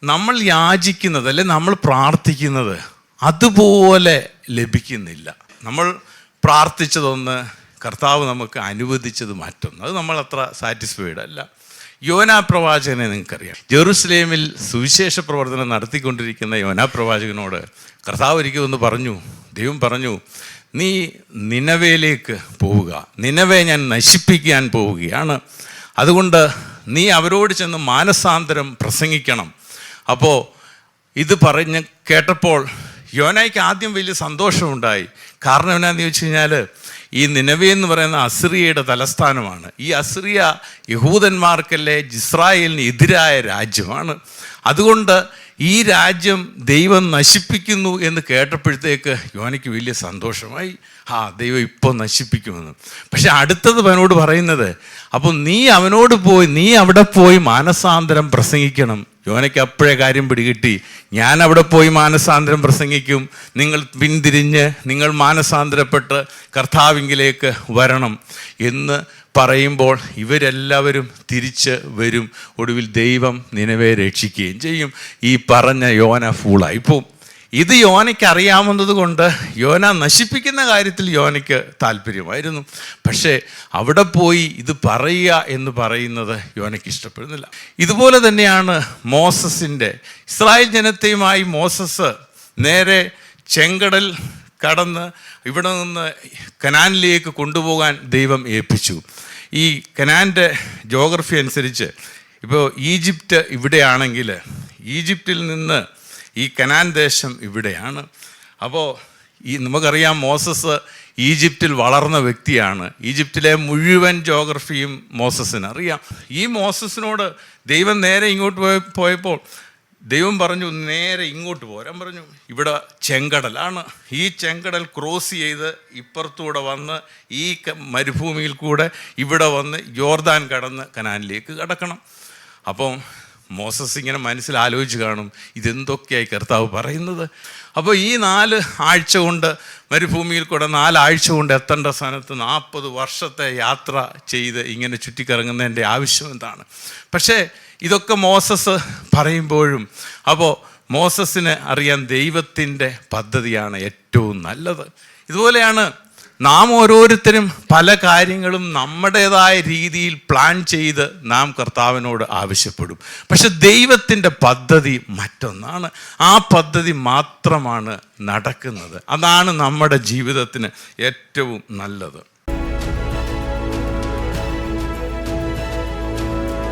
നമ്മൾ യാചിക്കുന്നത് അല്ലെ നമ്മൾ പ്രാർത്ഥിക്കുന്നത് അതുപോലെ ലഭിക്കുന്നില്ല. നമ്മൾ പ്രാർത്ഥിച്ചതൊന്ന്, കർത്താവ് നമുക്ക് അനുവദിച്ചത് മറ്റൊന്ന്. അത് നമ്മൾ അത്ര സാറ്റിസ്ഫൈഡ് അല്ല. യോനാ പ്രവാചകനെ നിങ്ങൾക്കറിയാം. ജെറുസലേമിൽ സുവിശേഷ പ്രവർത്തനം നടത്തിക്കൊണ്ടിരിക്കുന്ന യോനാ പ്രവാചകനോട് കർത്താവ് ഒരിക്കൽ ഒന്ന് പറഞ്ഞു, ദൈവം പറഞ്ഞു, നീ നിനവയിലേക്ക് പോവുക, നിനവെ ഞാൻ നശിപ്പിക്കാൻ പോവുകയാണ്, അതുകൊണ്ട് നീ അവരോട് ചെന്ന് മാനസാന്തരം പ്രസംഗിക്കണം. അപ്പോൾ ഇത് പറഞ്ഞ് കേട്ടപ്പോൾ യോനായ്ക്ക് ആദ്യം വലിയ സന്തോഷമുണ്ടായി. കാരണം എന്നാന്ന് ചോദിച്ചു കഴിഞ്ഞാൽ, ഈ നിനവെ എന്ന് പറയുന്ന അസിറിയയുടെ തലസ്ഥാനമാണ്. ഈ അസിറിയ യഹൂദന്മാർക്കല്ലേ ഇസ്രായേലിന് എതിരായ രാജ്യമാണ്. അതുകൊണ്ട് ഈ രാജ്യം ദൈവം നശിപ്പിക്കുന്നു എന്ന് കേട്ടപ്പോഴത്തേക്ക് യോനയ്ക്ക് വലിയ സന്തോഷമായി. ദൈവം ഇപ്പോൾ നശിപ്പിക്കുമെന്ന്. പക്ഷെ അടുത്തത് അവനോട് പറയുന്നത്, അപ്പോൾ നീ അവനോട് പോയി, നീ അവിടെ പോയി മാനസാന്തരം പ്രസംഗിക്കണം. യോനയ്ക്ക് അപ്പോഴേ കാര്യം പിടികിട്ടി. ഞാൻ അവിടെ പോയി മാനസാന്തരം പ്രസംഗിക്കും, നിങ്ങൾ പിന്തിരിഞ്ഞ് നിങ്ങൾ മാനസാന്തരപ്പെട്ട് കർത്താവിങ്കിലേക്ക് വരണം എന്ന് പറയുമ്പോൾ ഇവരെല്ലാവരും തിരിച്ച് വരും. ഒടുവിൽ ദൈവം നിനവെ രക്ഷിക്കുകയും ചെയ്യും. ഈ പറഞ്ഞ യോന ഫൂളായിപ്പോവും. ഇത് യോനയ്ക്ക് അറിയാവുന്നത് കൊണ്ട് യോന നശിപ്പിക്കുന്ന കാര്യത്തിൽ യോനയ്ക്ക് താല്പര്യമായിരുന്നു. പക്ഷേ അവിടെ പോയി ഇത് പറയുക എന്ന് പറയുന്നത് യോനയ്ക്ക് ഇഷ്ടപ്പെടുന്നില്ല. ഇതുപോലെ തന്നെയാണ് ഇസ്രായേൽ ജനത്തെയുമായി മോസസ് നേരെ ചെങ്കടൽ കടന്ന് ഇവിടെ നിന്ന് കനാനിലേക്ക് കൊണ്ടുപോകാൻ ദൈവം ഏൽപ്പിച്ചു. ഈ കനാൻ്റെ ജോഗ്രഫി അനുസരിച്ച് ഇപ്പോൾ ഈജിപ്റ്റ് ഇവിടെയാണെങ്കിൽ ഈജിപ്തിൽ നിന്ന് ഈ കനാൻ ദേശം ഇവിടെയാണ്. അപ്പോൾ നമുക്കറിയാം മോസസ് ഈജിപ്തിൽ വളർന്ന വ്യക്തിയാണ്. ഈജിപ്തിലെ മുഴുവൻ ജോഗ്രഫിയും മോസസിന് അറിയാം. ഈ മോസസിനോട് ദൈവം നേരെ ഇങ്ങോട്ട് പോയപ്പോൾ ദൈവം പറഞ്ഞു, നേരെ ഇങ്ങോട്ട് പോരാൻ പറഞ്ഞു. ഇവിടെ ചെങ്കടലാണ്. ഈ ചെങ്കടൽ ക്രോസ് ചെയ്ത് ഇപ്പുറത്തൂടെ വന്ന് ഈ മരുഭൂമിയിൽ കൂടെ ഇവിടെ വന്ന് യോർദാൻ കടന്ന് കനാനിലേക്ക് കടക്കണം. അപ്പം മോസസ് ഇങ്ങനെ മനസ്സിൽ ആലോചിച്ച് കാണും, ഇതെന്തൊക്കെയായി കർത്താവ് പറയുന്നത്. അപ്പോൾ ഈ 4 ആഴ്ച കൊണ്ട് മരുഭൂമിയിൽ കൂടെ 4 ആഴ്ച കൊണ്ട് എത്തേണ്ട സ്ഥാനത്ത് 40 വർഷത്തെ യാത്ര ചെയ്ത് ഇങ്ങനെ ചുറ്റിക്കറങ്ങുന്നതിൻ്റെ ആവശ്യം എന്താണ്? പക്ഷേ ഇതൊക്കെ മോസസ് പറയുമ്പോഴും അപ്പോൾ മോസസിന് അറിയാൻ ദൈവത്തിൻ്റെ പദ്ധതിയാണ് ഏറ്റവും നല്ലത്. ഇതുപോലെയാണ് നാം ഓരോരുത്തരും പല കാര്യങ്ങളും നമ്മുടേതായ രീതിയിൽ പ്ലാൻ ചെയ്ത് നാം കർത്താവിനോട് ആവശ്യപ്പെടും. പക്ഷെ ദൈവത്തിൻ്റെ പദ്ധതി മറ്റൊന്നാണ്. ആ പദ്ധതി മാത്രമാണ് നടക്കുന്നത്. അതാണ് നമ്മുടെ ജീവിതത്തിന് ഏറ്റവും നല്ലത്.